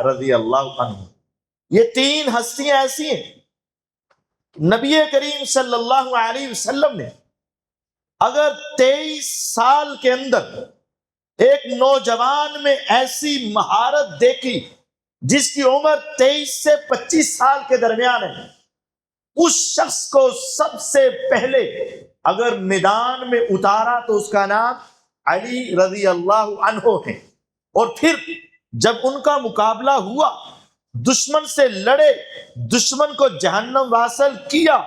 رضی اللہ عنہ، یہ تین ہستیاں ایسی ہیں، نبی کریم صلی اللہ علیہ وسلم نے اگر 23 سال کے اندر ایک نوجوان میں ایسی مہارت دیکھی جس کی عمر 23 سے 25 سال کے درمیان ہے، اس شخص کو سب سے پہلے اگر میدان میں اتارا تو اس کا نام علی رضی اللہ عنہ ہے، اور پھر جب ان کا مقابلہ ہوا، دشمن سے لڑے، دشمن کو جہنم واصل کیا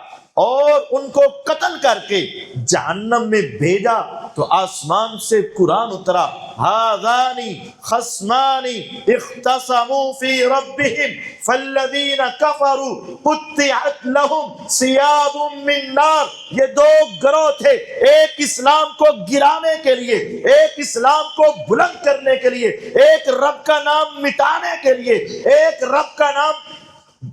اور ان کو قتل کر کے جہنم میں بھیجا، تو آسمان سے قرآن اترا، هذان خصمان اختصموا في ربهم فالذين كفروا قطعت لهم ثياب من نار۔ یہ دو گروہ تھے، ایک اسلام کو گرانے کے لیے، ایک اسلام کو بلند کرنے کے لیے، ایک رب کا نام مٹانے کے لیے، ایک رب کا نام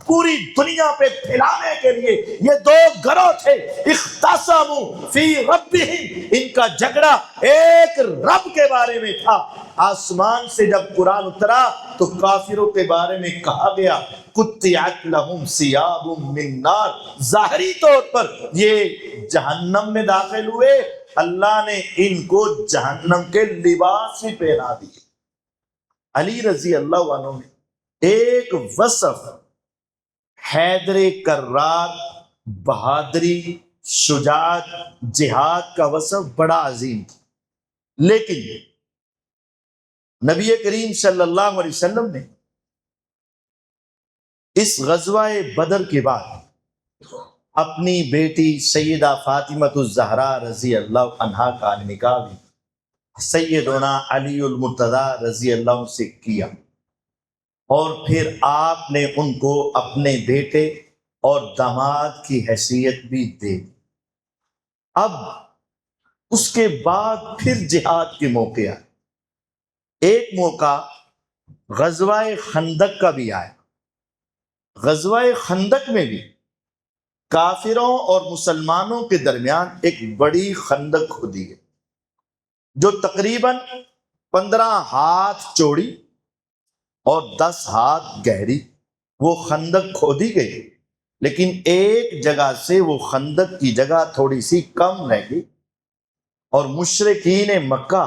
پوری دنیا پہ پھیلانے کے لیے۔ یہ دو گروہ تھے، اختصموا فی ربہم، ان کا جھگڑا ایک رب کے بارے میں تھا۔ آسمان سے جب قرآن اترا تو کافروں کے بارے میں کہا گیا قطعت لہم ثیاب من نار، ظاہری طور پر یہ جہنم میں داخل ہوئے، اللہ نے ان کو جہنم کے لباس بھی پہنا دیے۔ علی رضی اللہ عنہ نے ایک وصف حیدر کرار، بہادری، شجاعت، جہاد کا وصف بڑا عظیم تھا، لیکن نبی کریم صلی اللہ علیہ وسلم نے اس غزوہ بدر کے بعد اپنی بیٹی سیدہ فاطمۃ الزہرا رضی اللہ عنہا کا نکاح بھی سیدنا علی المرتضی رضی اللہ عنہ سے کیا، اور پھر آپ نے ان کو اپنے بیٹے اور داماد کی حیثیت بھی دے دی۔ اب اس کے بعد پھر جہاد کے موقع آئے، ایک موقع غزوہ خندق کا بھی آیا۔ غزوہ خندق میں بھی کافروں اور مسلمانوں کے درمیان ایک بڑی خندق کھودی ہے جو تقریباً 15 ہاتھ چوڑی اور 10 ہاتھ گہری وہ خندق کھودی گئی، لیکن ایک جگہ سے وہ خندق کی جگہ تھوڑی سی کم رہ گئی، اور مشرکین مکہ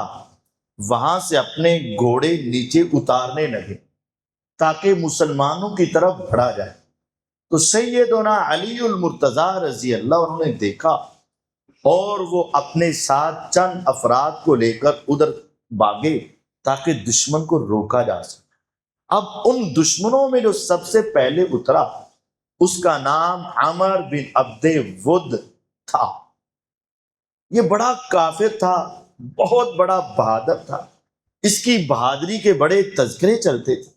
وہاں سے اپنے گھوڑے نیچے اتارنے لگے تاکہ مسلمانوں کی طرف بڑھا جائے۔ تو سیدنا علی المرتضی رضی اللہ عنہ نے دیکھا، اور وہ اپنے ساتھ چند افراد کو لے کر ادھر بھاگے تاکہ دشمن کو روکا جا سکے۔ اب ان دشمنوں میں جو سب سے پہلے اترا اس کا نام عمر بن عبد ود تھا۔ یہ بڑا کافر تھا، بہت بڑا بہادر تھا، اس کی بہادری کے بڑے تذکرے چلتے تھے۔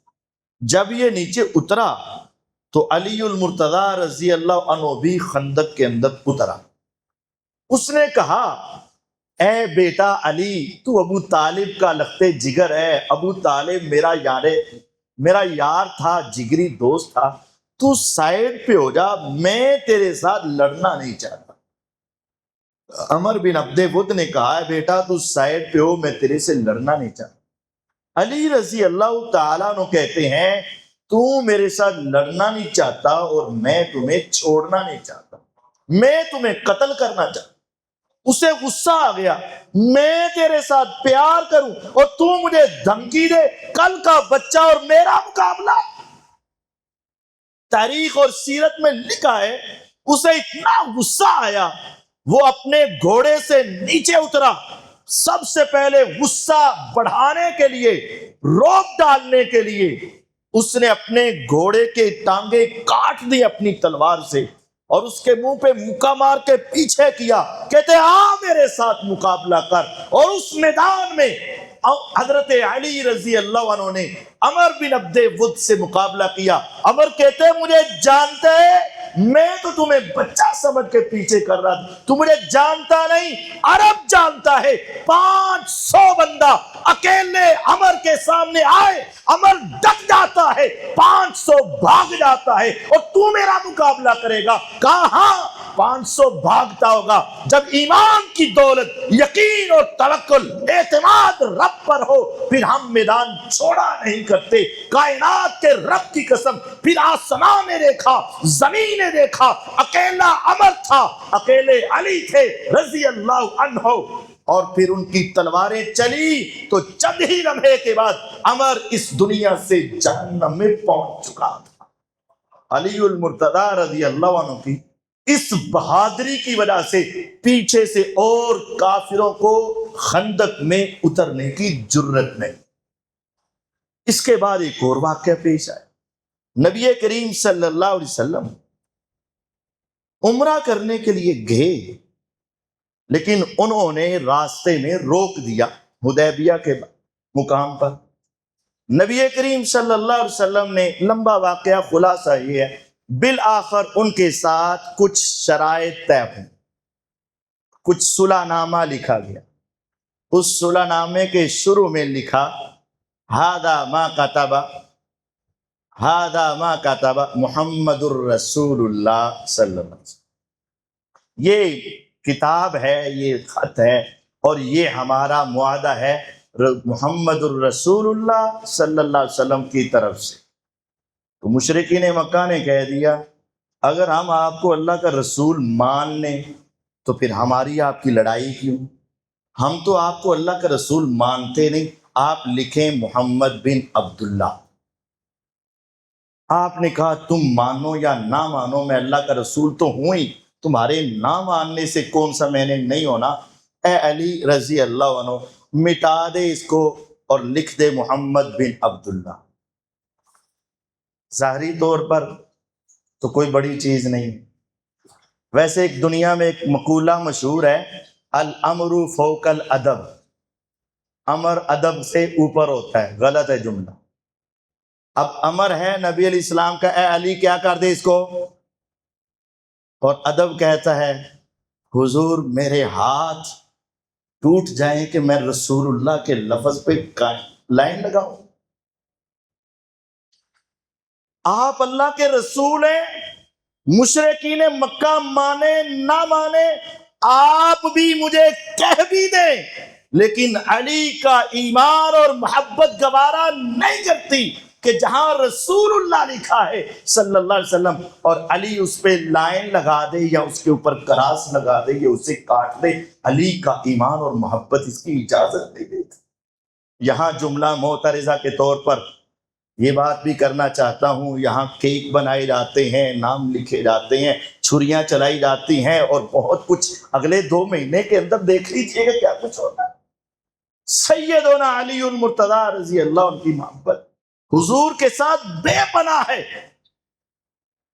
جب یہ نیچے اترا تو علی المرتضی رضی اللہ عنہ بھی خندق کے اندر اترا۔ اس نے کہا، اے بیٹا علی، تو ابو طالب کا لختے جگر ہے، ابو طالب میرا یار تھا، جگری دوست تھا، تو سائیڈ پہ ہو جا، میں تیرے ساتھ لڑنا نہیں چاہتا۔ عمر بن عبد ود نے کہا، بیٹا تو سائیڈ پہ ہو، میں تیرے سے لڑنا نہیں چاہتا۔ علی رضی اللہ تعالیٰ عنہ کہتے ہیں، تو میرے ساتھ لڑنا نہیں چاہتا اور میں تمہیں چھوڑنا نہیں چاہتا، میں تمہیں قتل کرنا چاہتا۔ اسے غصہ آ گیا، میں تیرے ساتھ پیار کروں اور تو مجھے دھمکی دے، کل کا بچہ اور میرا مقابلہ۔ تاریخ اور سیرت میں لکھا ہے اسے اتنا غصہ آیا، وہ اپنے گھوڑے سے نیچے اترا، سب سے پہلے غصہ بڑھانے کے لیے، روب ڈالنے کے لیے اس نے اپنے گھوڑے کے ٹانگیں کاٹ دی اپنی تلوار سے، اور اس کے منہ پہ مکہ مار کے پیچھے کیا، کہتے آ میرے ساتھ مقابلہ کر۔ اور اس میدان میں حضرت علی رضی اللہ عنہ نے عمر بن عبد ود سے مقابلہ کیا۔ عمر کہتے مجھے جانتے میں تو تمہیں بچہ سمجھ کے پیچھے کر رہا تھا، تو مجھے جانتا نہیں، عرب جانتا ہے۔ 500 بندہ اکیلے عمر کے سامنے آئے، عمر ڈٹ جاتا ہے، 500 بھاگ جاتا ہے، اور تو میرا مقابلہ کرے گا؟ کہا ہاں، 500 بھاگتا ہوگا. جب ایمان کی دولت، یقین اور توکل، اعتماد رب پر ہو پھر ہم میدان چھوڑا نہیں کرتے. کائنات کے رب کی قسم، پھر آسمان نے دیکھا، زمین نے دیکھا، اکیلا عمر تھا، اکیلے علی تھے رضی اللہ عنہ، اور پھر ان کی تلواریں چلی تو چند ہی لمحے کے بعد عمر اس دنیا سے جہنم میں پہنچ چکا تھا. علی المرتضی رضی اللہ عنہ کی اس بہادری کی وجہ سے پیچھے سے اور کافروں کو خندق میں اترنے کی جرت نہیں. اس کے بعد ایک اور واقعہ پیش آیا. نبی کریم صلی اللہ علیہ وسلم عمرہ کرنے کے لیے گئے، لیکن انہوں نے راستے میں روک دیا حدیبیہ کے مقام پر. نبی کریم صلی اللہ علیہ وسلم نے، لمبا واقعہ خلاصہ یہ ہے، بالآخر ان کے ساتھ کچھ شرائط طے ہوئی، کچھ صلح نامہ لکھا گیا. اس صلح نامے کے شروع میں لکھا ہذا ما کتب محمد الرسول اللہ صلی اللہ علیہ وسلم. یہ کتاب ہے، یہ خط ہے، اور یہ ہمارا معاہدہ ہے محمد الرسول اللہ صلی اللہ علیہ وسلم کی طرف سے. تو مشرکین مکہ نے کہہ دیا اگر ہم آپ کو اللہ کا رسول مان لیں تو پھر ہماری آپ کی لڑائی کیوں؟ ہم تو آپ کو اللہ کا رسول مانتے نہیں، آپ لکھیں محمد بن عبداللہ. آپ نے کہا تم مانو یا نہ مانو میں اللہ کا رسول تو ہوں ہی، تمہارے نہ ماننے سے کون سا میں نے نہیں ہونا. اے علی رضی اللہ عنہ مٹا دے اس کو اور لکھ دے محمد بن عبداللہ. ظاہری طور پر تو کوئی بڑی چیز نہیں. ویسے ایک دنیا میں ایک مقولہ مشہور ہے، الامر فوق الادب، امر ادب سے اوپر ہوتا ہے. غلط ہے جملہ. اب امر ہے نبی علیہ السلام کا، اے علی کیا کر دے اس کو، اور ادب کہتا ہے حضور میرے ہاتھ ٹوٹ جائیں کہ میں رسول اللہ کے لفظ پہ لائن لگاؤں. آپ اللہ کے رسول ہیں، مشرکین مکہ مانے نہ مانے، آپ بھی مجھے کہہ بھی دیں، لیکن علی کا ایمان اور محبت گوارا نہیں کرتی کہ جہاں رسول اللہ لکھا ہے صلی اللہ علیہ وسلم اور علی اس پہ لائن لگا دے یا اس کے اوپر کراس لگا دے یا اسے کاٹ دے. علی کا ایمان اور محبت اس کی اجازت نہیں دیتی. یہاں جملہ معترضہ کے طور پر یہ بات بھی کرنا چاہتا ہوں، یہاں کیک بنائے جاتے ہیں، نام لکھے جاتے ہیں، چھریاں چلائی جاتی ہیں اور بہت کچھ. اگلے 2 مہینے کے اندر دیکھ لیجئے گا کیا کچھ ہوتا ہے. سیدنا علی المرتضی رضی اللہ عنہ کی محبت حضور کے ساتھ بے پناہ ہے.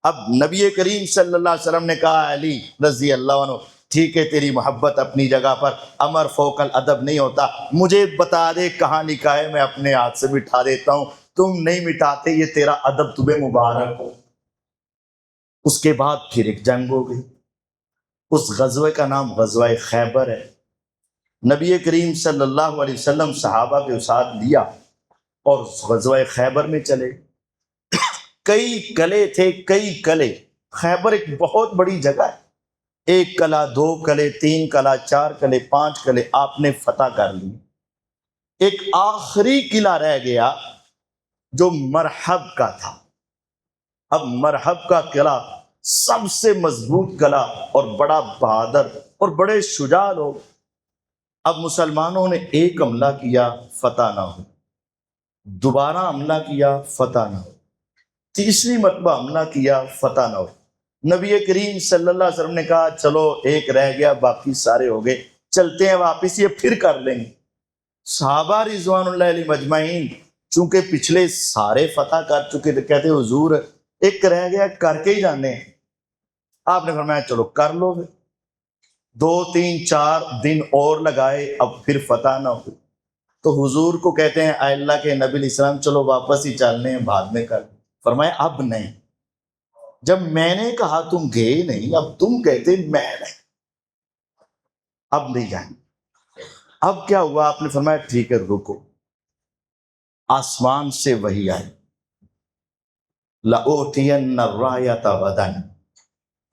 اب نبی کریم صلی اللہ علیہ وسلم نے کہا علی رضی اللہ عنہ ٹھیک ہے تیری محبت اپنی جگہ پر، امر فوق الادب نہیں ہوتا، مجھے بتا دے کہاں لکھا ہے، میں اپنے ہاتھ سے مٹا دیتا ہوں. تم نہیں مٹاتے، یہ تیرا ادب تمہیں مبارک ہو. اس کے بعد پھر ایک جنگ ہو گئی. اس غزوے کا نام غزوہ خیبر ہے. نبی کریم صلی اللہ علیہ وسلم صحابہ کے ساتھ لیا اور غزوہ خیبر میں چلے. کئی قلعے تھے، کئی قلعے. خیبر ایک بہت بڑی جگہ ہے. 1 قلعہ، 2 قلعے، 3 قلعہ، 4 قلعے، 5 قلعے آپ نے فتح کر لی. ایک آخری قلعہ رہ گیا جو مرحب کا تھا. اب مرحب کا قلعہ سب سے مضبوط قلعہ اور بڑا بہادر اور بڑے شجاع لوگ. اب مسلمانوں نے ایک حملہ کیا، فتح نہ ہو. دوبارہ حملہ کیا، فتح نہ ہو. تیسری مرتبہ حملہ کیا، فتح نہ ہو. نبی کریم صلی اللہ علیہ وسلم نے کہا چلو ایک رہ گیا، باقی سارے ہو گئے، چلتے ہیں واپس، یہ پھر کر لیں گے. صحابہ رضوان اللہ علیہ مجمعین چونکہ پچھلے سارے فتح کر چکے تھے، کہتے حضور ایک رہ گیا، کر کے ہی جانے ہیں. آپ نے فرمایا چلو کر لو. 2 3 4 دن اور لگائے، اب پھر فتح نہ ہوئی. تو حضور کو کہتے ہیں اے اللہ کے نبی علیہ السلام چلو واپس ہی چلنے ہیں، بعد میں کر. فرمایا اب نہیں، جب میں نے کہا تم گئے نہیں، اب تم کہتے میں نہیں، اب نہیں جائیں. اب کیا ہوا؟ آپ نے فرمایا ٹھیک ہے رکو. آسمان سے وحی آئی، لَأُوتِيَنَّ الرَّایَةَ غَدًا،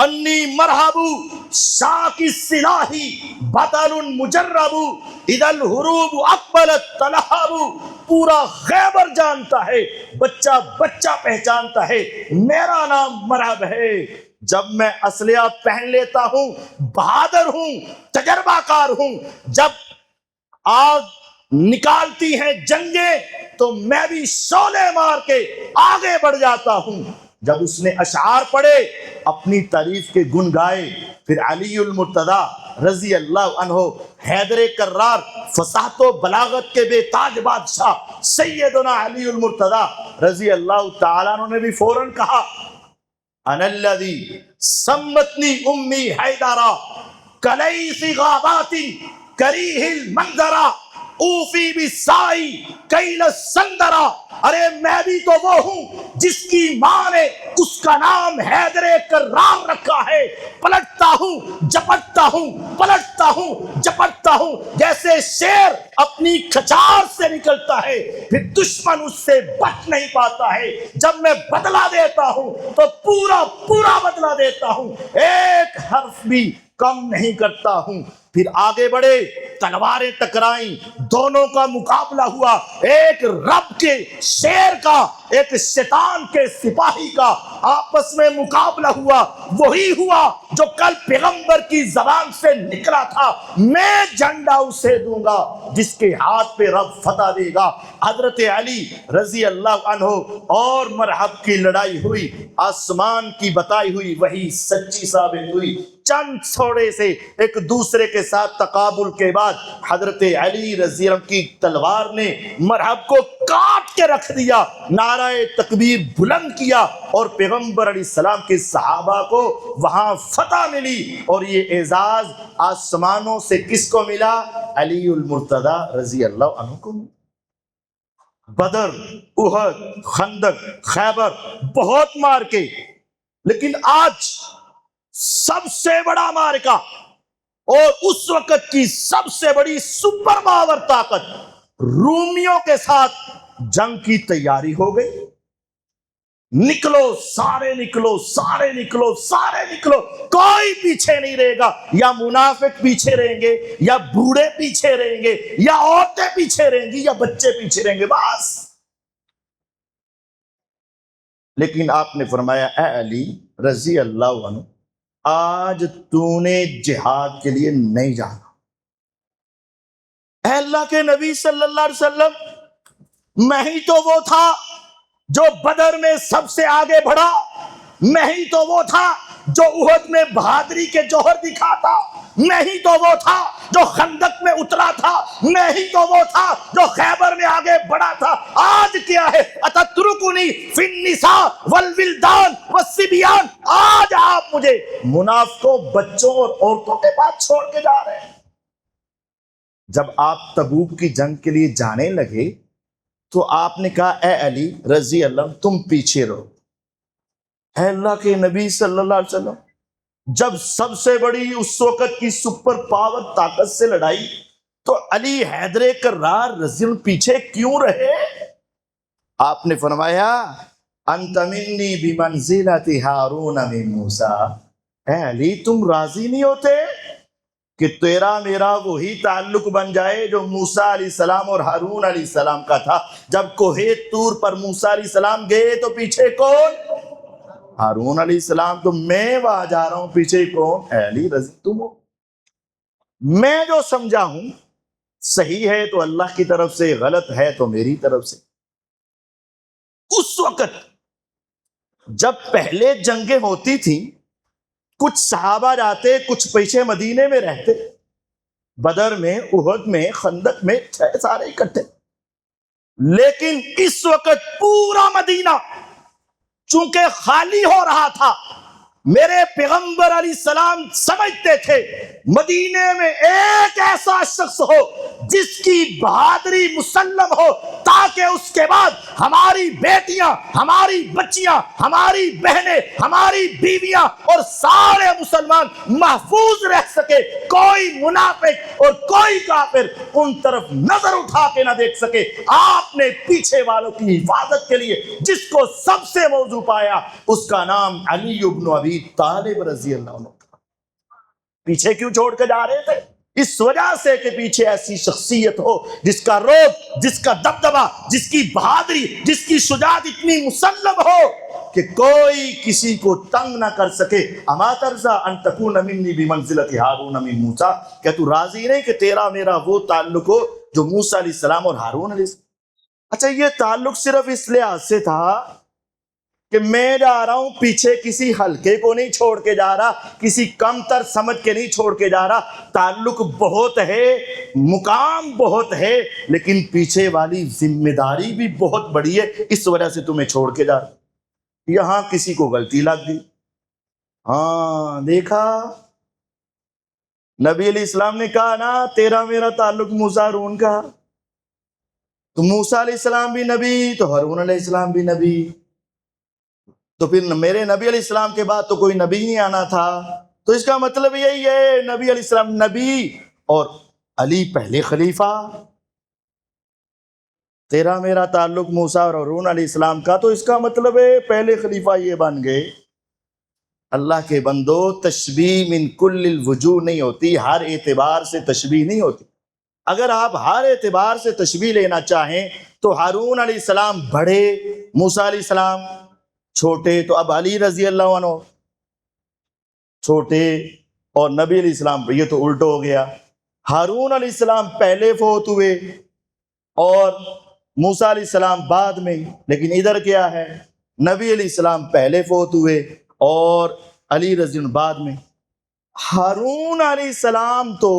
انی مرحبو شاک السلاحی بطل مجربو اذا الحروب اقبلت تلہبو. پورا خیبر جانتا ہے، بچہ بچہ پہچانتا ہے میرا نام مرحب ہے. جب میں اسلحہ پہن لیتا ہوں بہادر ہوں، تجربہ کار ہوں. جب آگ نکالتی ہیں جنگیں تو میں بھی شعلے مار کے آگے بڑھ جاتا ہوں. جب اس نے اشعار پڑھے، اپنی تعریف کے گن گائے، پھر علی المرتضی رضی اللہ عنہ، حیدر کرار، فصاحت و بلاغت کے بے تاج بادشاہ سیدنا علی المرتضی رضی اللہ تعالیٰ عنہ نے بھی فوراً کہا انا الذی سمتنی امی حیدرا کلیث غابات کریہ المنظرا اوفی بالسائی کیل السندرا. ارے میں بھی تو وہ ہوں جس کی ماں نے اس کا نام حیدر کرار رکھا ہے. پلٹتا ہوں جپٹتا ہوں، پلٹتا ہوں جپٹتا ہوں، جیسے شیر اپنی کھچار سے نکلتا ہے پھر دشمن اس سے بچ نہیں پاتا ہے. جب میں بدلہ دیتا ہوں تو پورا پورا بدلہ دیتا ہوں، ایک حرف بھی کم نہیں کرتا ہوں. پھر آگے بڑھے، تلواریں ٹکرائیں، دونوں کا مقابلہ ہوا. ایک رب کے شیر کا، ایک شیطان کے سپاہی کا آپس میں مقابلہ ہوا. وہی ہوا جو کل پیغمبر کی زبان سے نکلا تھا، میں جھنڈا اسے دوں گا جس کے ہاتھ پہ رب فتح دے گا. حضرت علی رضی اللہ عنہ اور مرحب کی لڑائی ہوئی، آسمان کی بتائی ہوئی وہی سچی ثابت ہوئی. چند تھوڑے سے ایک دوسرے کے ساتھ تقابل کے بعد حضرت علی رضی اللہ عنہ کی تلوار نے مرحب کو کاٹ کے رکھ دیا. نعرہ تکبیر بلند کیا اور پیغمبر علیہ السلام کے صحابہ کو وہاں فتح ملی. اور یہ اعزاز آسمانوں سے کس کو ملا؟ علی المرتضی رضی اللہ عنہ کو. بدر، احد، خندق، خیبر، بہت مار کے، لیکن آج سب سے بڑا معرکہ اور اس وقت کی سب سے بڑی سپر پاور طاقت رومیوں کے ساتھ جنگ کی تیاری ہو گئی. نکلو سارے، نکلو سارے، نکلو سارے، نکلو، کوئی پیچھے نہیں رہے گا. یا منافق پیچھے رہیں گے، یا بوڑھے پیچھے رہیں گے، یا عورتیں پیچھے رہیں گی، یا بچے پیچھے رہیں گے، بس. لیکن آپ نے فرمایا اے علی رضی اللہ عنہ، آج تو نے جہاد کے لیے نہیں جانا. اے اللہ کے نبی صلی اللہ علیہ وسلم، میں ہی تو وہ تھا جو بدر میں سب سے آگے بڑھا، میں ہی تو وہ تھا جو احد میں بہادری کے جوہر دکھاتا، میں ہی تو وہ تھا جو خندق میں اترا تھا، میں ہی تو وہ تھا جو خیبر میں آگے بڑھا تھا. آج کیا ہے؟ اتترکونی فی النساء والولدان والصبیان. آج آپ مجھے منافقوں، بچوں اور عورتوں کے پاس چھوڑ کے جا رہے ہیں. جب آپ تبوک کی جنگ کے لیے جانے لگے تو آپ نے کہا اے علی رضی اللہ عنہ تم پیچھے رہو. اے اللہ کے نبی صلی اللہ علیہ وسلم، جب سب سے بڑی اس وقت کی سپر پاور طاقت سے لڑائی تو علی حیدر کرار رضی اللہ پیچھے کیوں رہے؟ آپ نے فرمایا انت منی بمنزلۃ ہارون من موسیٰ. اے علی تم راضی نہیں ہوتے کہ تیرا میرا وہی تعلق بن جائے جو موسیٰ علیہ السلام اور ہارون علیہ السلام کا تھا؟ جب کوہ طور پر موسیٰ علیہ السلام گئے تو پیچھے کون؟ ہارون علیہ السلام. تو میں وہاں جا رہا ہوں، پیچھے کون؟ اے علی رضی تم ہو. میں جو سمجھا ہوں صحیح ہے تو اللہ کی طرف سے، غلط ہے تو میری طرف سے. اس وقت جب پہلے جنگیں ہوتی تھیں کچھ صحابہ جاتے، کچھ پیچھے مدینے میں رہتے. بدر میں، احد میں، خندق میں سارے اکٹھے. لیکن اس وقت پورا مدینہ چونکہ خالی ہو رہا تھا، میرے پیغمبر علیہ السلام سمجھتے تھے مدینے میں ایک ایسا شخص ہو جس کی بہادری مسلم ہو تاکہ اس کے بعد ہماری بیٹیاں، ہماری بچیاں، ہماری بہنیں، ہماری بیویاں اور سارے مسلمان محفوظ رہ سکے. کوئی منافق اور کوئی کافر ان طرف نظر اٹھا کے نہ دیکھ سکے. آپ نے پیچھے والوں کی حفاظت کے لیے جس کو سب سے موضوع پایا اس کا نام علی ابن ابی ابی طالب رضی اللہ عنہ تھا۔ پیچھے کیوں چھوڑ کے جا رہے تھے؟ اس وجہ سے کہ پیچھے ایسی شخصیت ہو جس کا رعب، جس کا دبدبہ، جس کی بہادری، جس کی شجاعت اتنی مسلم ہو کہ کوئی کسی کو تنگ نہ کر سکے۔ اما ترضیٰ ان تکون منی بمنزلۃ ہارون من موسیٰ، کیا تو راضی نہیں کہ تیرا میرا وہ تعلق ہو جو موسیٰ علیہ السلام اور ہارون علیہ السلام؟ اچھا، یہ تعلق صرف اس لحاظ سے تھا کہ میں جا رہا ہوں پیچھے کسی ہلکے کو نہیں چھوڑ کے جا رہا، کسی کم تر سمجھ کے نہیں چھوڑ کے جا رہا۔ تعلق بہت ہے، مقام بہت ہے، لیکن پیچھے والی ذمہ داری بھی بہت بڑی ہے، اس وجہ سے تمہیں چھوڑ کے جا رہا۔ یہاں کسی کو غلطی لگ گئی، ہاں دیکھا نبی علیہ السلام نے کہا نا تیرا میرا تعلق موسیٰ ہارون کا، تو موسیٰ علیہ السلام بھی نبی تو ہارون علیہ السلام بھی نبی، تو پھر میرے نبی علیہ السلام کے بعد تو کوئی نبی نہیں آنا تھا، تو اس کا مطلب یہی ہے نبی علیہ السلام نبی اور علی پہلے خلیفہ۔ تیرا میرا تعلق موسیٰ اور ہارون علیہ السلام کا، تو اس کا مطلب ہے پہلے خلیفہ یہ بن گئے۔ اللہ کے بندو، تشبیہ من کل الوجوہ نہیں ہوتی، ہر اعتبار سے تشبیہ نہیں ہوتی۔ اگر آپ ہر اعتبار سے تشبیہ لینا چاہیں تو ہارون علیہ السلام بڑے، موسیٰ علیہ السلام چھوٹے، تو اب علی رضی اللہ عنہ چھوٹے اور نبی علیہ السلام، یہ تو الٹا ہو گیا۔ ہارون علیہ السلام پہلے فوت ہوئے اور موسیٰ علیہ السلام بعد میں، لیکن ادھر کیا ہے، نبی علیہ السلام پہلے فوت ہوئے اور علی رضی اللہ عنہ بعد میں۔ ہارون علیہ السلام تو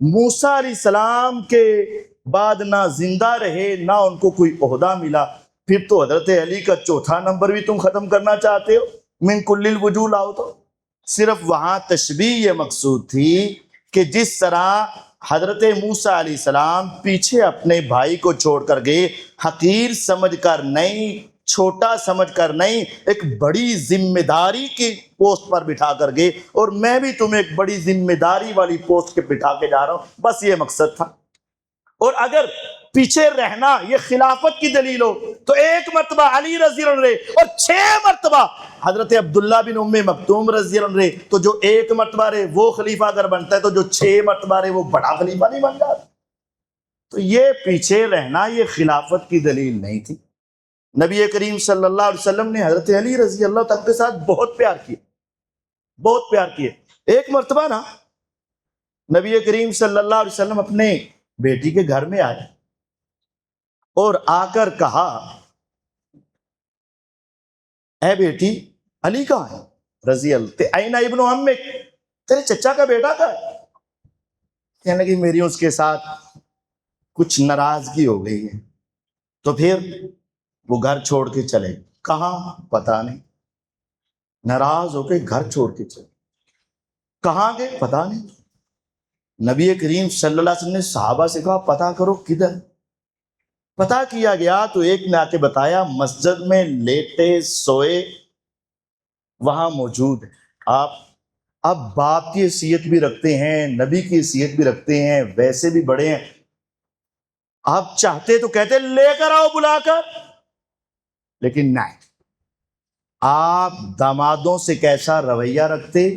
موسیٰ علیہ السلام کے بعد نہ زندہ رہے، نہ ان کو کوئی عہدہ ملا، پھر تو حضرت علی کا چوتھا نمبر بھی تم ختم کرنا چاہتے ہو، من کل الوجوہ لاؤ تو۔ صرف وہاں تشبیہ یہ مقصود تھی کہ جس طرح حضرت موسیٰ علیہ السلام پیچھے اپنے بھائی کو چھوڑ کر گئے، حقیر سمجھ کر نہیں، چھوٹا سمجھ کر نہیں، ایک بڑی ذمہ داری کی پوسٹ پر بٹھا کر گئے، اور میں بھی تمہیں ایک بڑی ذمہ داری والی پوسٹ کے بٹھا کے جا رہا ہوں، بس یہ مقصد تھا۔ اور اگر پیچھے رہنا یہ خلافت کی دلیل ہو تو ایک مرتبہ علی رضی اللہ عنہ اور 6 مرتبہ حضرت عبداللہ بن ام مکتوم رضی اللہ عنہ، تو جو ایک مرتبہ رہے وہ خلیفہ اگر بنتا ہے تو جو 6 مرتبہ رہے وہ بڑا خلیفہ نہیں بن جاتا۔ تو یہ پیچھے رہنا یہ خلافت کی دلیل نہیں تھی۔ نبی کریم صلی اللہ علیہ وسلم نے حضرت علی رضی اللہ تعالیٰ کے ساتھ بہت پیار کیا، بہت پیار کیے۔ ایک مرتبہ نا نبی کریم صلی اللہ علیہ وسلم اپنے بیٹی کے گھر میں آئے اور آ کر کہا، اے بیٹی علی کہاں ہے رضی اللہ، این ابن عمک، تیرے چچا کا بیٹا کہاں ہے؟ کہنے لگی میری اس کے ساتھ کچھ ناراضگی ہو گئی ہے، تو پھر وہ گھر چھوڑ کے چلے۔ کہاں پتہ نہیں، ناراض ہو کے گھر چھوڑ کے چلے، کہاں گئے پتہ نہیں۔ نبی کریم صلی اللہ علیہ وسلم نے صحابہ سے کہا پتہ کرو کدھر۔ پتہ کیا گیا تو ایک نے آ کے بتایا مسجد میں لیٹے سوئے وہاں موجود ہے۔ آپ باپ کی حیثیت بھی رکھتے ہیں، نبی کی حیثیت بھی رکھتے ہیں، ویسے بھی بڑے ہیں، آپ چاہتے تو کہتے لے کر آؤ بلا کر، لیکن نہیں، آپ دامادوں سے کیسا رویہ رکھتے،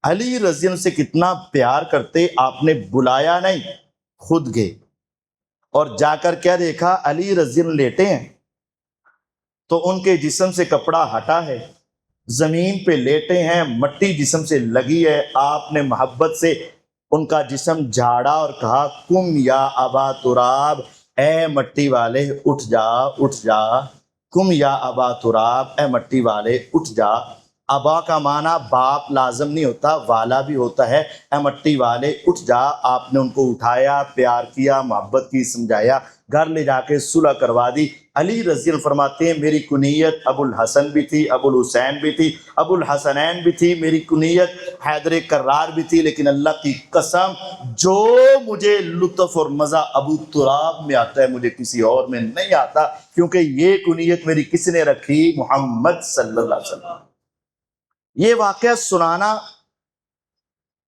علی رضی اللہ سے کتنا پیار کرتے، آپ نے بلایا نہیں، خود گئے اور جا کر کیا دیکھا، علی رضی اللہ لیٹے ہیں تو ان کے جسم سے کپڑا ہٹا ہے، زمین پہ لیٹے ہیں، مٹی جسم سے لگی ہے، آپ نے محبت سے ان کا جسم جھاڑا اور کہا کم یا ابا تراب، اے مٹی والے اٹھ جا اٹھ جا، کم یا ابا تراب، اے مٹی والے اٹھ جا۔ ابا کا معنی باپ لازم نہیں ہوتا، والا بھی ہوتا ہے، اے مٹی والے اٹھ جا۔ آپ نے ان کو اٹھایا، پیار کیا، محبت کی، سمجھایا، گھر لے جا کے صلح کروا دی۔ علی رضی اللہ فرماتے ہیں میری کنیت ابو الحسن بھی تھی، ابو الحسین بھی تھی، ابو الحسنین بھی تھی، میری کنیت حیدر کرار بھی تھی، لیکن اللہ کی قسم جو مجھے لطف اور مزہ ابو تراب میں آتا ہے مجھے کسی اور میں نہیں آتا، کیونکہ یہ کنیت میری کس نے رکھی؟ محمد صلی اللہ علیہ وسلم۔ یہ واقعہ سنانا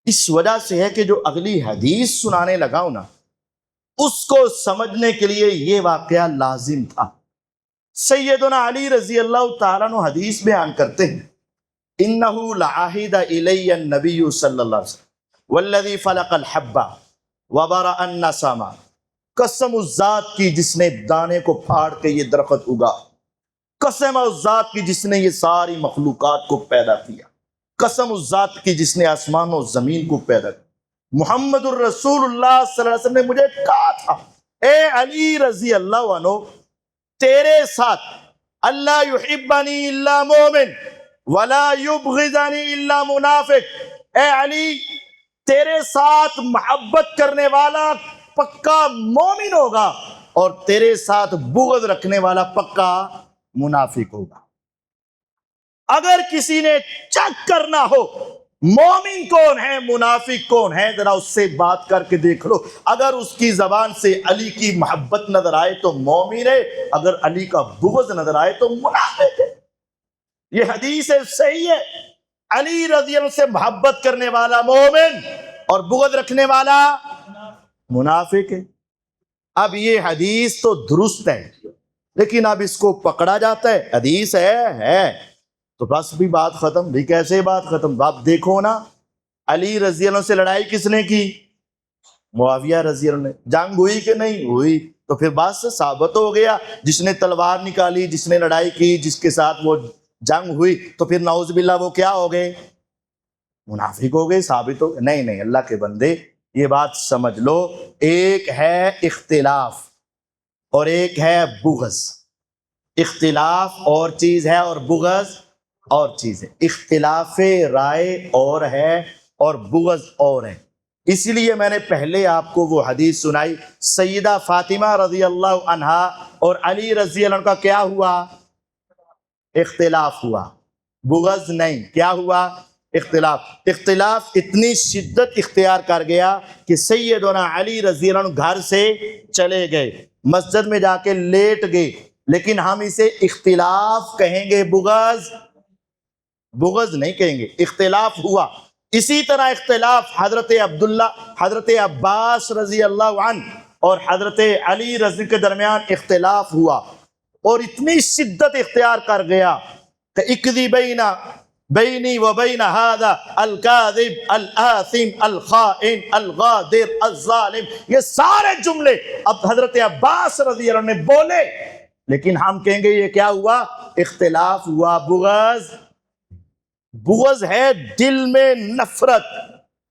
اس وجہ سے ہے کہ جو اگلی حدیث سنانے لگا ہوں نا اس کو سمجھنے کے لیے یہ واقعہ لازم تھا۔ سیدنا علی رضی اللہ تعالیٰ عنہ حدیث بیان کرتے ہیں انہو لعاہد الی النبی صلی اللہ علیہ وسلم والذی فلق الحبہ وبرأ النسمہ، قسم اس ذات کی جس نے دانے کو پھاڑ کے یہ درخت اگا، قسم اس ذات کی جس نے یہ ساری مخلوقات کو پیدا کیا، قسم اس ذات کی جس نے آسمان و زمین کو پیدا کیا۔ محمد الرسول اللہ صلی اللہ علیہ وسلم نے مجھے کہا تھا اے علی رضی اللہ عنہ، تیرے ساتھ اللہ یحبنی الا مومن ولا یبغضنی الا منافق، اے علی تیرے ساتھ محبت کرنے والا پکا مومن ہوگا اور تیرے ساتھ بغض رکھنے والا پکا منافق ہوگا۔ اگر کسی نے چیک کرنا ہو مومن کون ہے منافق کون ہے، ذرا اس سے بات کر کے دیکھ لو، اگر اس کی زبان سے علی کی محبت نظر آئے تو مومن ہے، اگر علی کا بغض نظر آئے تو منافق ہے۔ یہ حدیث صحیح ہے، علی رضی اللہ عنہ سے محبت کرنے والا مومن اور بغض رکھنے والا منافق ہے۔ اب یہ حدیث تو درست ہے لیکن اب اس کو پکڑا جاتا ہے، حدیث ہے تو بس بھی بات ختم۔ بھی کیسے بات ختم؟ آپ دیکھو نا، علی رضی اللہ عنہ سے لڑائی کس نے کی؟ معاویہ رضی اللہ عنہ نے۔ جنگ ہوئی کہ نہیں ہوئی؟ تو پھر بس ثابت ہو گیا، جس نے تلوار نکالی، جس نے لڑائی کی، جس کے ساتھ وہ جنگ ہوئی، تو پھر نعوذ باللہ وہ کیا ہو گئے؟ منافق ہو گئے، ثابت ہو گئے۔ نہیں اللہ کے بندے یہ بات سمجھ لو، ایک ہے اختلاف اور ایک ہے بغض۔ اختلاف اور چیز ہے اور بغض اور چیز ہے۔ اختلاف رائے اور ہے اور بغض اور ہے۔ اسی لیے میں نے پہلے آپ کو وہ حدیث سنائی، سیدہ فاطمہ رضی اللہ عنہا اور علی رضی اللہ عنہ کا کیا ہوا؟ اختلاف ہوا، بغض نہیں۔ کیا ہوا؟ اختلاف۔ اختلاف اتنی شدت اختیار کر گیا کہ سیدنا علی رضی اللہ عنہ گھر سے چلے گئے، مسجد میں جا کے لیٹ گئے، لیکن ہم اسے اختلاف کہیں گے، بغض نہیں کہیں گے۔ اختلاف ہوا۔ اسی طرح اختلاف حضرت عبداللہ، حضرت عباس رضی اللہ عنہ اور حضرت علی رضی کے درمیان اختلاف ہوا اور اتنی شدت اختیار کر گیا کہ اقضی بینی و بین ھذا الکاذب الآثم الخائن الغادر الظالم، یہ سارے جملے اب حضرت عباس رضی اللہ عنہ نے بولے، لیکن ہم کہیں گے یہ کیا ہوا؟ اختلاف ہوا، بغض ہے، دل میں نفرت۔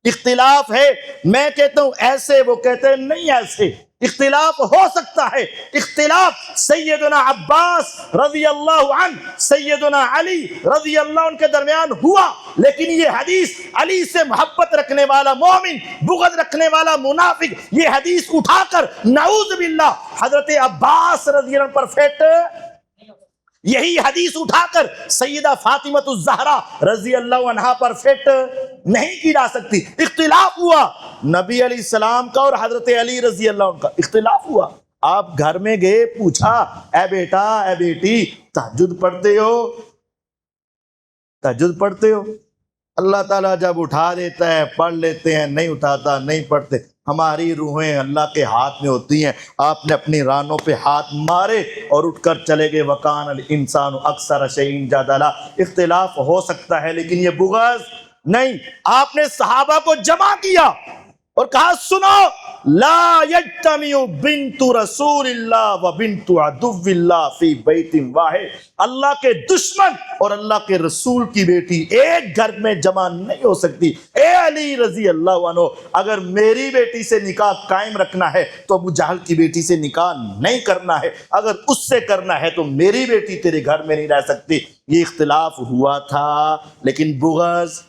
اختلاف ہے، میں کہتا ہوں ایسے، وہ کہتے ہیں نہیں ایسے۔ اختلاف ہو سکتا ہے، اختلاف سیدنا عباس رضی اللہ عنہ سیدنا علی رضی اللہ عنہ کے درمیان ہوا، لیکن یہ حدیث علی سے محبت رکھنے والا مومن، بغض رکھنے والا منافق، یہ حدیث اٹھا کر نعوذ باللہ حضرت عباس رضی اللہ عنہ پر فٹ، یہی حدیث اٹھا کر سیدہ فاطمۃ الزہرا رضی اللہ عنہا پر فٹ نہیں کی جا سکتی۔ اختلاف ہوا نبی علیہ السلام کا اور حضرت علی رضی اللہ عنہ کا، اختلاف ہوا۔ آپ گھر میں گئے، پوچھا اے بیٹا اے بیٹی تہجد پڑھتے ہو؟ تہجد پڑھتے ہو؟ اللہ تعالیٰ جب اٹھا دیتا ہے پڑھ لیتے ہیں، نہیں اٹھاتا نہیں پڑھتے۔ ہماری روحیں اللہ کے ہاتھ میں ہوتی ہیں، آپ نے اپنی رانوں پہ ہاتھ مارے اور اٹھ کر چلے گئے، وَكَانَ الْإِنسَانُ أَكْثَرَ شَيْءٍ جَدَلًا۔ اختلاف ہو سکتا ہے لیکن یہ بغض نہیں۔ آپ نے صحابہ کو جمع کیا اور کہا سنو، لا یجتمع بنت رسول اللہ و بنت عدو اللہ فی بیت واحد، اللہ کے دشمن اور اللہ کے رسول کی بیٹی ایک گھر میں جمع نہیں ہو سکتی۔ اے علی رضی اللہ عنہ، اگر میری بیٹی سے نکاح قائم رکھنا ہے تو ابو جہل کی بیٹی سے نکاح نہیں کرنا ہے، اگر اس سے کرنا ہے تو میری بیٹی تیرے گھر میں نہیں رہ سکتی۔ یہ اختلاف ہوا تھا، لیکن بغض،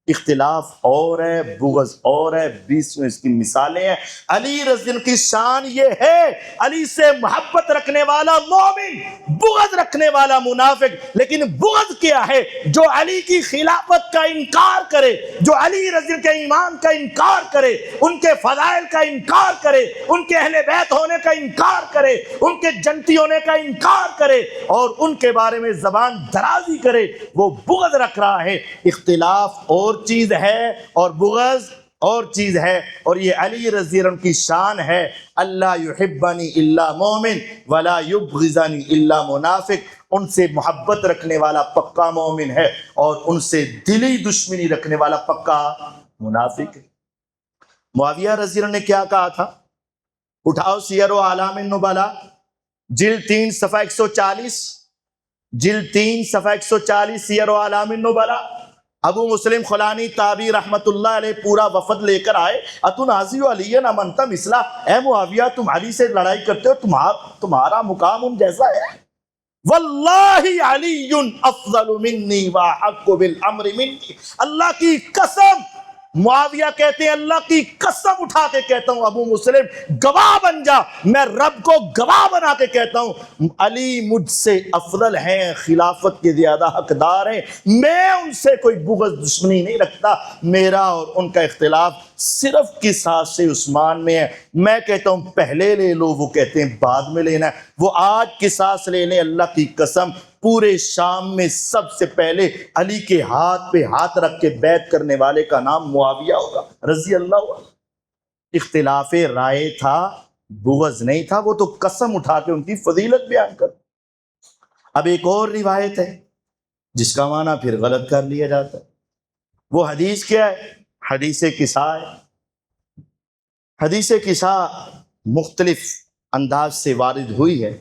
اختلاف اور ہے بغض اور ہے۔ 20 میں اس کی مثالیں ہیں۔ علی رضی اللہ عنہ کی شان یہ ہے، علی سے محبت رکھنے والا مومن، بغض رکھنے والا منافق۔ لیکن بغض کیا ہے؟ جو علی کی خلافت کا انکار کرے، جو علی رضی اللہ کے ایمان کا انکار کرے، ان کے فضائل کا انکار کرے، ان کے اہل بیت ہونے کا انکار کرے، ان کے جنتی ہونے کا انکار کرے اور ان کے بارے میں زبان درازی کرے، وہ بغض رکھ رہا ہے۔ اختلاف اور چیز ہے اور بغض اور چیز ہے، اور یہ علی رضی اللہ عنہ کی شان ہے، اللہ یحبنی الا مومن ولا یبغضنی الا منافق۔ ان سے محبت رکھنے والا پکا مومن ہے اور ان سے دلی دشمنی رکھنے والا پکا منافق ہے۔ معاویہ رضی اللہ عنہ نے کیا کہا تھا؟ اٹھاؤ سیر و اعلام النبلاء جلد 3 صفحہ 140، جلد 3 صفحہ 140 سیر و اعلام النبلاء۔ ابو مسلم خلانی تابعی رحمت اللہ علیہ پورا وفد لے کر آئے، اتنازی علی امنت مثلا، اے معاویہ تم علی سے لڑائی کرتے ہو، تمہارا مقام ان جیسا ہے؟ واللہ علی افضل منی واحق بالامر منی، اللہ کی قسم، معاویہ کہتے ہیں اللہ کی قسم اٹھا کے کہتا ہوں، ابو مسلم گواہ بن جا، میں رب کو گواہ بنا کے کہتا ہوں علی مجھ سے افضل ہیں، خلافت کے زیادہ حقدار ہیں، میں ان سے کوئی بغض دشمنی نہیں رکھتا، میرا اور ان کا اختلاف صرف قصاص سے عثمان میں ہے، میں کہتا ہوں پہلے لے لو، وہ کہتے ہیں بعد میں لینا ہے، وہ آج قصاص لے لیں، اللہ کی قسم پورے شام میں سب سے پہلے علی کے ہاتھ پہ ہاتھ رکھ کے بیعت کرنے والے کا نام معاویہ ہوگا رضی اللہ عنہ۔ اختلاف رائے تھا، بغض نہیں تھا، وہ تو قسم اٹھا کے ان کی فضیلت بیان کر۔ اب ایک اور روایت ہے جس کا معنی پھر غلط کر لیا جاتا ہے، وہ حدیث کیا ہے؟ حدیث قصاء ہے۔ حدیث قصاء مختلف انداز سے وارد ہوئی ہے۔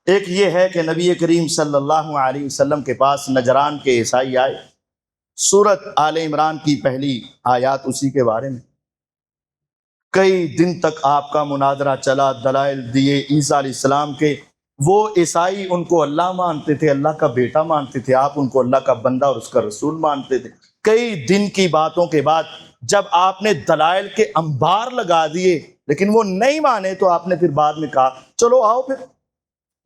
ایک یہ ہے کہ نبی کریم صلی اللہ علیہ وسلم کے پاس نجران کے عیسائی آئے، سورت آل عمران کی پہلی آیات اسی کے بارے میں، کئی دن تک آپ کا مناظرہ چلا، دلائل دیے عیسیٰ علیہ السلام کے، وہ عیسائی ان کو اللہ مانتے تھے، اللہ کا بیٹا مانتے تھے، آپ ان کو اللہ کا بندہ اور اس کا رسول مانتے تھے۔ کئی دن کی باتوں کے بعد جب آپ نے دلائل کے انبار لگا دیے لیکن وہ نہیں مانے تو آپ نے پھر بعد میں کہا چلو آؤ، پھر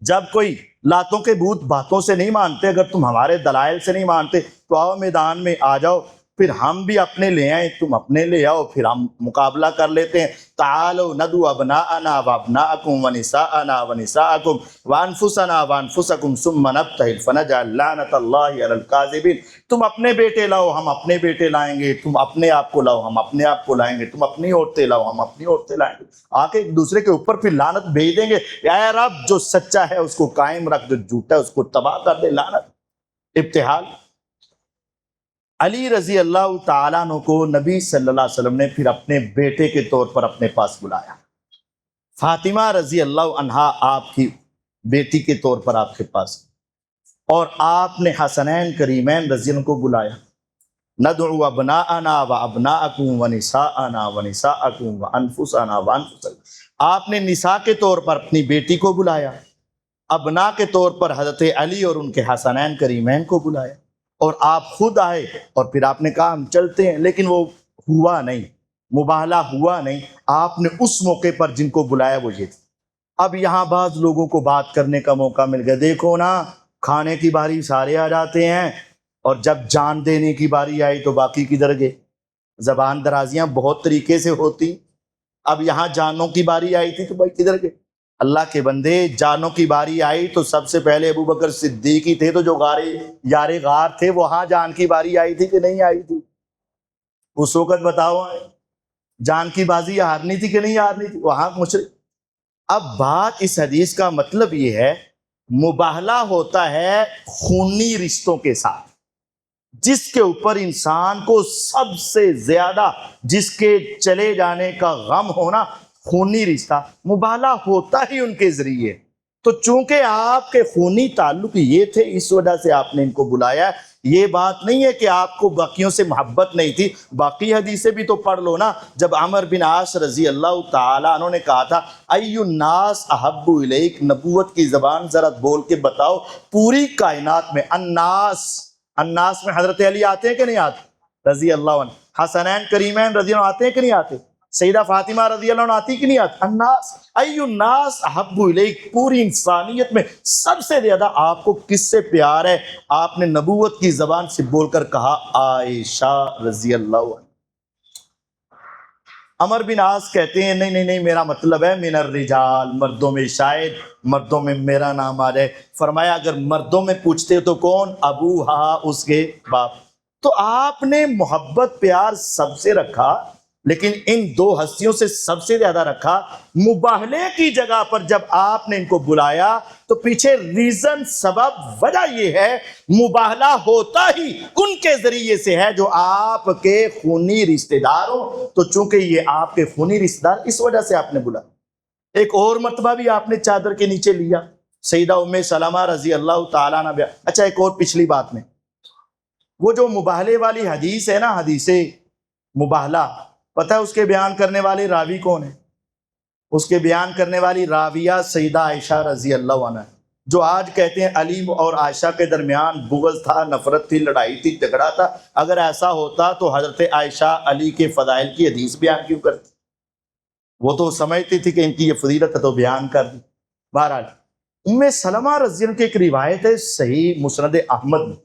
جب کوئی لاتوں کے بھوت باتوں سے نہیں مانتے، اگر تم ہمارے دلائل سے نہیں مانتے تو آؤ میدان میں آ جاؤ، پھر ہم بھی اپنے لے آئیں، تم اپنے لے آؤ، پھر ہم مقابلہ کر لیتے ہیں۔ تعالوا ندعو ابناءنا وابناءکم ونساءنا ونساءکم وانفسنا وانفسکم ثم نبتہل فنجعل لعنت اللہ علی الکاذبین۔ تم اپنے بیٹے لاؤ، ہم اپنے بیٹے لائیں گے، تم اپنے آپ کو لاؤ، ہم اپنے آپ کو لائیں گے، تم اپنی عورتیں لاؤ، ہم اپنی عورتیں لائیں گے، آ کے ایک دوسرے کے اوپر پھر لعنت بھیج دیں گے۔ اے رب جو سچا ہے اس کو قائم رکھ، جو جھوٹا ہے اس کو تباہ کر دے، لعنت، ابتحال۔ علی رضی اللہ تعالیٰ عنہ کو نبی صلی اللہ علیہ وسلم نے پھر اپنے بیٹے کے طور پر اپنے پاس بلایا۔ فاطمہ رضی اللہ عنہا آپ کی بیٹی کے طور پر آپ کے پاس، اور آپ نے حسنین کریمین رضی اللہ عنہ کو بلایا۔ ندعو ابناءنا وابناءکم ونساءنا ونساءکم وانفسنا وانفسکم۔ آپ نے نساء کے طور پر اپنی بیٹی کو بلایا، ابنا کے طور پر حضرت علی اور ان کے حسنین کریمین کو بلایا، اور آپ خود آئے اور پھر آپ نے کہا ہم چلتے ہیں، لیکن وہ ہوا نہیں، مباہلہ ہوا نہیں۔ آپ نے اس موقع پر جن کو بلایا وہ یہ تھے۔ اب یہاں بعض لوگوں کو بات کرنے کا موقع مل گیا، دیکھو نا کھانے کی باری سارے آ جاتے ہیں اور جب جان دینے کی باری آئی تو باقی کدھر گئے؟ زبان درازیاں بہت طریقے سے ہوتی، اب یہاں جانوں کی باری آئی تھی تو بھائی کدھر گئے؟ اللہ کے بندے، جانوں کی باری آئی تو سب سے پہلے ابو بکر صدیق ہی تھے، تو جو یار غار تھے وہاں جان کی باری آئی تھی کہ نہیں آئی تھی؟ اس وقت بتاؤ، جان کی بازی ہارنی تھی کہ نہیں ہارنی تھی؟ وہاں مشرک۔ اب بات اس حدیث کا مطلب یہ ہے، مباہلہ ہوتا ہے خونی رشتوں کے ساتھ، جس کے اوپر انسان کو سب سے زیادہ جس کے چلے جانے کا غم ہونا، خونی رشتہ، مباہلہ ہوتا ہی ان کے ذریعے۔ تو چونکہ آپ کے خونی تعلق یہ تھے اس وجہ سے آپ نے ان کو بلایا۔ یہ بات نہیں ہے کہ آپ کو باقیوں سے محبت نہیں تھی، باقی حدیثیں بھی تو پڑھ لو نا۔ جب عمر بن عاص رضی اللہ تعالیٰ عنہ نے کہا تھا ای الناس احب الیک، نبوت کی زبان ذرا بول کے بتاؤ، پوری کائنات میں الناس میں حضرت علی آتے ہیں کہ نہیں آتے رضی اللہ عنہ؟ حسنین کریمین رضی اللہ عنہ آتے ہیں کہ نہیں آتے؟ سیدہ فاطمہ رضی اللہ عنہ آتی کہ نہیں آتی؟ الناس ای الناس احب الیک، پوری انسانیت میں سب سے زیادہ آپ کو کس سے پیار ہے؟ آپ نے نبوت کی زبان سے بول کر کہا عائشہ رضی اللہ عنہ۔ عمر بن عاص کہتے ہیں نہیں میرا مطلب ہے من الرجال، مردوں میں، شاید مردوں میں میرا نام آ جائے۔ فرمایا اگر مردوں میں پوچھتے تو کون؟ ابوہا، اس کے باپ۔ تو آپ نے محبت پیار سب سے رکھا، لیکن ان دو ہستیوں سے سب سے زیادہ رکھا۔ مباہلے کی جگہ پر جب آپ نے ان کو بلایا تو پیچھے ریزن، سبب، وجہ یہ ہے مباہلہ ہوتا ہی ان کے ذریعے سے ہے جو آپ کے خونی رشتہ دار ہو، تو چونکہ یہ آپ کے خونی رشتہ دار اس وجہ سے آپ نے بلا۔ ایک اور مرتبہ بھی آپ نے چادر کے نیچے لیا، سیدہ ام سلمہ رضی اللہ تعالیٰ عنہ۔ اچھا ایک اور پچھلی بات میں، وہ جو مباہلے والی حدیث ہے نا، حدیث مباہلہ، پتہ ہے اس کے بیان کرنے والے راوی کون ہیں؟ اس کے بیان کرنے والی راویہ سیدہ عائشہ رضی اللہ عنہ، جو آج کہتے ہیں علی اور عائشہ کے درمیان بغض تھا، نفرت تھی، لڑائی تھی، جھگڑا تھا۔ اگر ایسا ہوتا تو حضرت عائشہ علی کے فضائل کی حدیث بیان کیوں کرتی؟ وہ تو سمجھتی تھی کہ ان کی یہ فضیلت ہے تو بیان کر دی۔ بہرحال ام سلمہ رضی اللہ کی ایک روایت ہے صحیح مسند احمد میں،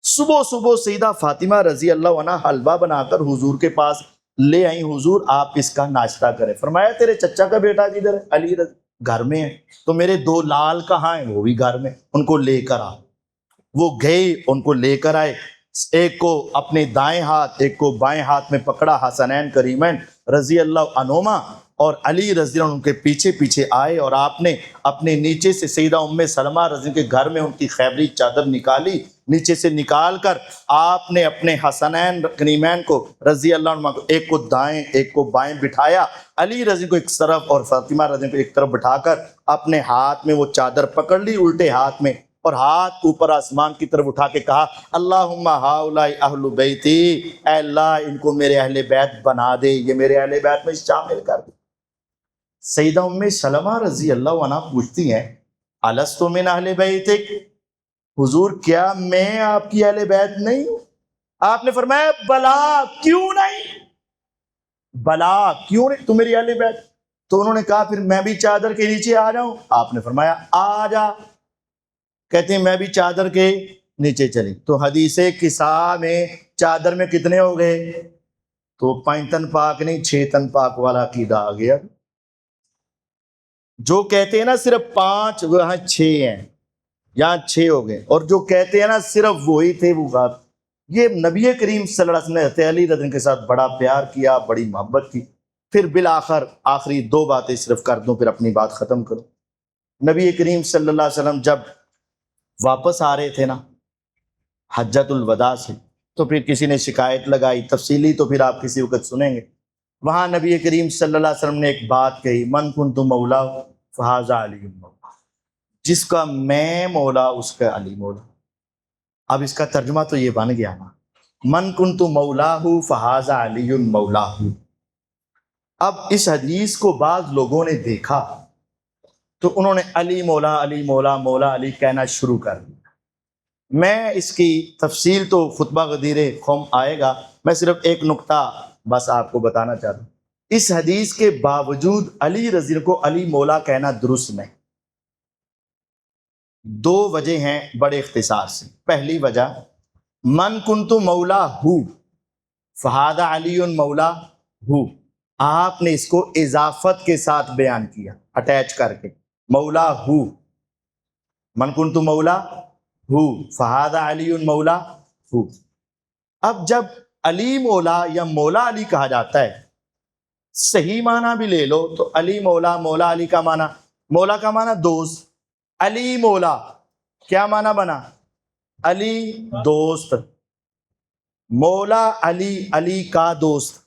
صبح صبح سیدہ فاطمہ رضی اللہ عنہ حلوہ بنا کر حضور کے پاس لے آئیں، حضور آپ اس کا ناشتہ کریں۔ فرمایا تیرے چچا کا بیٹا کدھر ہے؟ علی رضی گھر میں ہے۔ تو میرے دو لال کہاں ہیں؟ وہ بھی گھر میں، ان کو لے کر آ۔ وہ گئے، ان کو لے کر آئے، ایک کو اپنے دائیں ہاتھ ایک کو بائیں ہاتھ میں پکڑا، حسنین کریمین رضی اللہ عنہما، اور علی رضی اللہ عنہ ان کے پیچھے پیچھے آئے، اور آپ نے اپنے نیچے سے سیدہ ام سلمہ رضی اللہ کے گھر میں ان کی خیبری چادر نکالی، نیچے سے نکال کر آپ نے اپنے حسنین کریمین کو رضی اللہ عنہ کو ایک کو دائیں ایک کو بائیں بٹھایا، علی رضی کو ایک طرف اور فاطمہ رضی کو ایک طرف بٹھا کر اپنے ہاتھ میں وہ چادر پکڑ لی الٹے ہاتھ میں، اور ہاتھ اوپر آسمان کی طرف اٹھا کے کہا اللہم ہؤلاء اہل بیتی، اے اللہ ان کو میرے اہل بیت بنا دے، یہ میرے اہل بیت میں شامل کر دے۔ سیدہ ام سلمہ رضی اللہ عنہ پوچھتی ہیں الست من اہل بیتک، حضور کیا میں آپ کی اہل بیت نہیں ہوں؟ آپ نے فرمایا بلا کیوں نہیں، بلا کیوں نہیں، تم میری اہل بیت۔ تو انہوں نے کہا پھر میں بھی چادر کے نیچے آ جاؤں؟ آپ نے فرمایا آ جا۔ کہتے ہیں میں بھی چادر کے نیچے چلی، تو حدیث کساء میں چادر میں کتنے ہو گئے؟ تو 5 تن پاک نہیں 6 تن پاک والا عقیدہ آ گیا۔ جو کہتے ہیں نا صرف 5، وہاں 6 ہیں، یہاں 6 ہو گئے، اور جو کہتے ہیں نا صرف وہی تھے وہ بات، یہ نبی کریم صلی اللہ علیہ وسلم نے حضرت علی رضی اللہ عنہ کے ساتھ بڑا پیار کیا، بڑی محبت کی۔ پھر بالآخر آخری 2 باتیں صرف کر دوں پھر اپنی بات ختم کروں۔ نبی کریم صلی اللہ علیہ وسلم جب واپس آ رہے تھے نا حجۃ الوداع سے، تو پھر کسی نے شکایت لگائی، تفصیلی تو پھر آپ کسی وقت سنیں گے۔ وہاں نبی کریم صلی اللہ علیہ وسلم نے ایک بات کہی، من کنت مولا فہذا علی مولا، جس کا میں مولا اس کا علی مولا۔ اب اس کا ترجمہ تو یہ بن گیا نا، من کنت مولاہ فہذا علی مولاہ۔ اب اس حدیث کو بعض لوگوں نے دیکھا تو انہوں نے علی مولا علی مولا مولا علی کہنا شروع کر دیا۔ میں اس کی تفصیل تو خطبہ غدیر قوم آئے گا، میں صرف ایک نقطہ بس آپ کو بتانا چاہتا ہوں۔ اس حدیث کے باوجود علی رضی اللہ کو علی مولا کہنا درست نہیں۔ 2 وجہ ہیں بڑے اختصار سے۔ پہلی وجہ من کنت مولا ہو فہذا علی مولا ہو، آپ نے اس کو اضافت کے ساتھ بیان کیا، اٹیچ کر کے، مولا ہو، من کنت مولا ہو فہذا علی مولا ہو۔ اب جب علی مولا یا مولا علی کہا جاتا ہے، صحیح معنی بھی لے لو تو علی مولا، مولا علی کا معنی، مولا کا معنی دوست، علی مولا کیا معنی بنا؟ علی دوست، مولا علی علی کا دوست،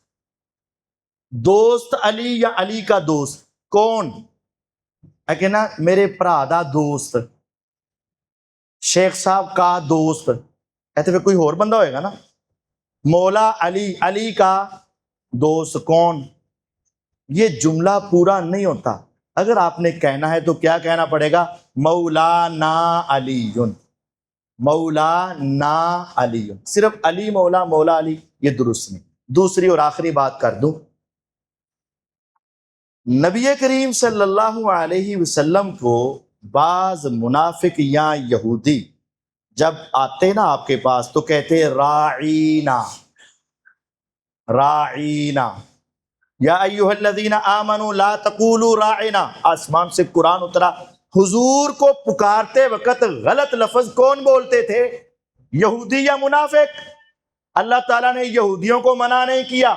دوست علی یا علی کا دوست کون ہے کہ نا؟ میرے بھرا دا دوست، شیخ صاحب کا دوست، ایسے پھر کوئی اور بندہ ہوئے گا نا۔ مولا علی علی کا دوست کون؟ یہ جملہ پورا نہیں ہوتا، اگر آپ نے کہنا ہے تو کیا کہنا پڑے گا؟ مولانا علی، مولانا علی، صرف علی مولا مولا علی یہ درست نہیں۔ دوسری اور آخری بات کر دوں، نبی کریم صلی اللہ علیہ وسلم کو بعض منافق یا یہودی جب آتے نا آپ کے پاس تو کہتے راعینا، راعینا، یا ایھا الذین آمنوا لا تقولوا راعنا۔ آسمان سے قرآن اترا، حضور کو پکارتے وقت غلط لفظ کون بولتے تھے؟ یہودی یا منافق؟ اللہ تعالیٰ نے یہودیوں کو منع نہیں کیا،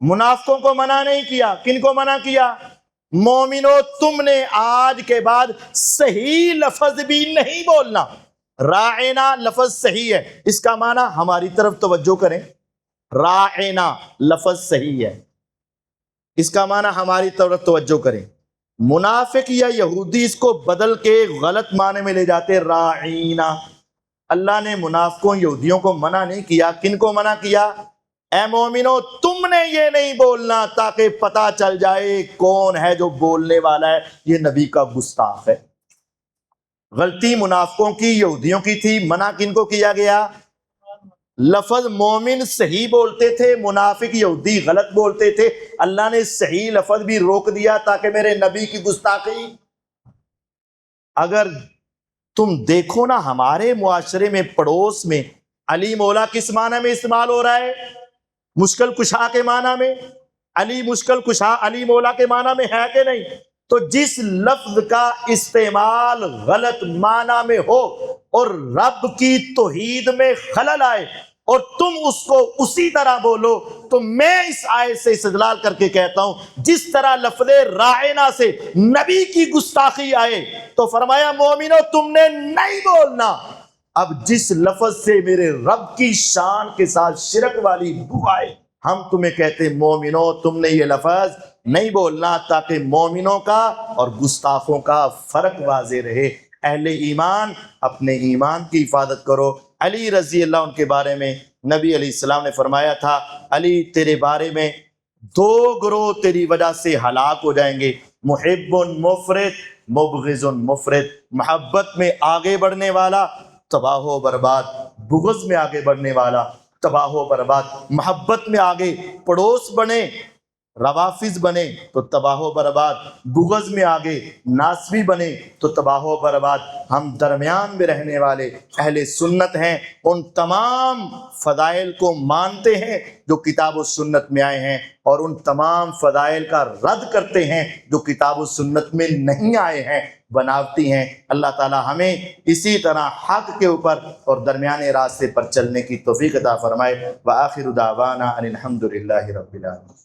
منافقوں کو منع نہیں کیا، کن کو منع کیا؟ مومنو تم نے آج کے بعد صحیح لفظ بھی نہیں بولنا. راعنا لفظ صحیح ہے، اس کا معنی ہماری طرف توجہ کریں. راعنا لفظ صحیح ہے، اس کا معنی ہماری طرف توجہ کریں. منافق یا یہودی اس کو بدل کے غلط معنی میں لے جاتے راعینا. اللہ نے منافقوں یہودیوں کو منع نہیں کیا. کن کو منع کیا؟ اے مومنو تم نے یہ نہیں بولنا تاکہ پتا چل جائے کون ہے جو بولنے والا ہے، یہ نبی کا گستاخ ہے. غلطی منافقوں کی یہودیوں کی تھی. منع کن کو کیا گیا؟ لفظ مومن صحیح بولتے تھے، منافق یہودی غلط بولتے تھے. اللہ نے صحیح لفظ بھی روک دیا تاکہ میرے نبی کی گستاخی. اگر تم دیکھو نا ہمارے معاشرے میں پڑوس میں علی مولا کس معنی میں استعمال ہو رہا ہے؟ مشکل کشا کے معنی میں. علی مشکل کشا علی مولا کے معنی میں ہے کہ نہیں؟ تو جس لفظ کا استعمال غلط معنی میں ہو اور رب کی توحید میں خلل آئے اور تم اس کو اسی طرح بولو، تو میں اس آیت سے استدلال کر کے کہتا ہوں جس طرح لفظ راعنا سے نبی کی گستاخی آئے تو فرمایا مومنو تم نے نہیں بولنا. اب جس لفظ سے میرے رب کی شان کے ساتھ شرک والی بو آئے، ہم تمہیں کہتے مومنو تم نے یہ لفظ نہیں بولنا تاکہ مومنوں کا اور گستاخوں کا فرق واضح رہے. اہل ایمان اپنے ایمان کی حفاظت کرو. علی رضی اللہ عنہ کے بارے میں نبی علیہ السلام نے فرمایا تھا علی تیرے بارے میں دو گروہ تیری وجہ سے ہلاک ہو جائیں گے، محب مفرط مبغض مفرط. محبت میں آگے بڑھنے والا تباہ و برباد، بغض میں آگے بڑھنے والا تباہ و برباد. محبت میں آگے پڑوس بنے روافظ بنے تو تباہ و برباد، بغض میں آگے ناسبی بنے تو تباہ و برباد. ہم درمیان میں رہنے والے اہل سنت ہیں، ان تمام فضائل کو مانتے ہیں جو کتاب و سنت میں آئے ہیں اور ان تمام فضائل کا رد کرتے ہیں جو کتاب و سنت میں نہیں آئے ہیں، بناوٹی ہیں. اللہ تعالی ہمیں اسی طرح حق کے اوپر اور درمیانے راستے پر چلنے کی توفیق عطا فرمائے. وآخر دعوانا ان الحمد للہ رب العالمین.